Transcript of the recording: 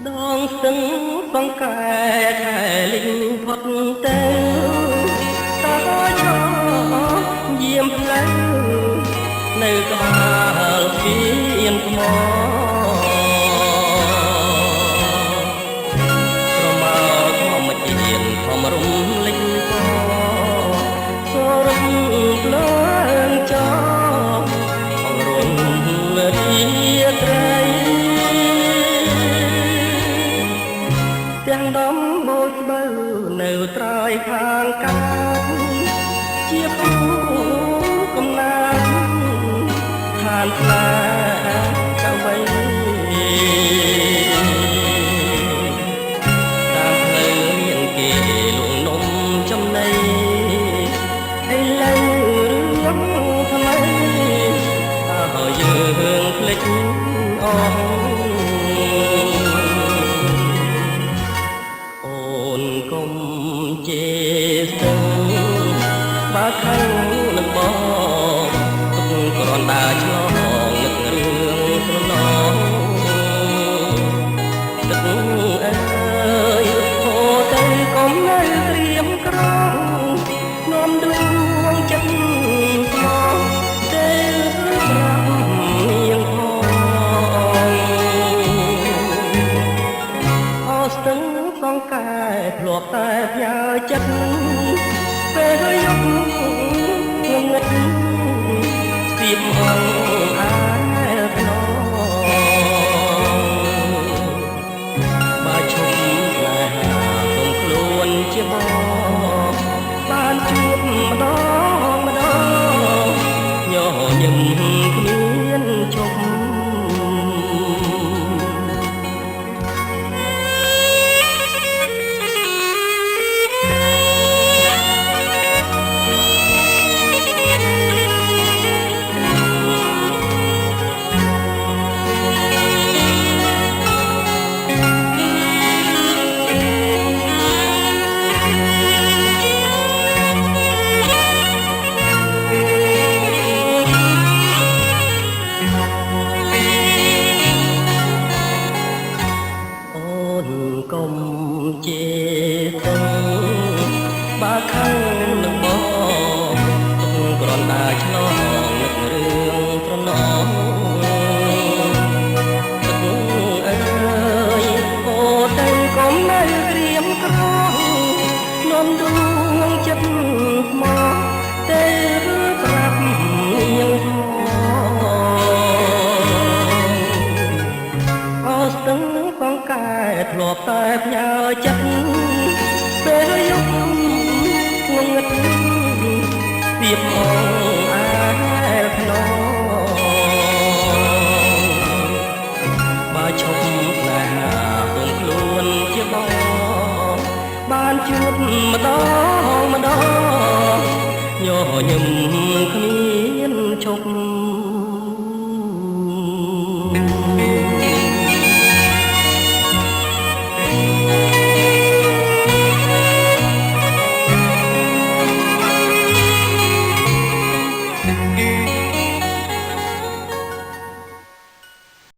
ដងស្ទឹងបង្កែខែលិញផុតទៅតើចោយាមផ្លូវនៅក្បាលគៀនថ្មប្រមាលធម្មជាតិធម្មរំលេចពសរំភ្លើងចោអងរុនរីត្រីទាំងដំបូចបើនៅត្រើយខាងកាត់ជាពូកំណាត់ឋានផ្លាកវីតាមផ្លូវមានគេលងនំចំណៃឥឡូវរឿងថ្មីតើយើងភ្លេចអស់កុំជេរស្ទឹងបើខឹងនឹងបងទុកគ្រាន់តែឆ្លងនឹករឿងស្រណងទឹកអើយហូរទៅកុំនៅត្រៀមក្រងនាំដួងចិត្តស្មងទេប្រាប់នាងផងអស់ស្ទឹងសងកែធ្លាប់តែផ្ញើចិត្តពេលយប់ងងឹតស្ទាបអងអាយខ្នងបើឈប់ស្នេហាគុំខ្លួនជាបងបានជួបម្ដងម្ដងញញឹមគ្មានឈប់កុំជេរស្ទឹងបើខឹងនឹងបងទុកគ្រាន់តែឆ្លងនឹករឿងប្រណងទឹកអើយហូរទៅកុំនៅត្រៀមក្រងនាំដួងចិត្តស្មោះទេឬប្រាប់នាងផងអស់ស្ទឹងបងកែធ្លាប់តែផ្ញើចិត្តពេលយប់ងងឹតស្ទាបអងអាយខ្នងបើឈប់ស្នេហាគុំខ្លួនជាបងបានជួបម្ដងម្ដងញញឹមគ្មានឈប់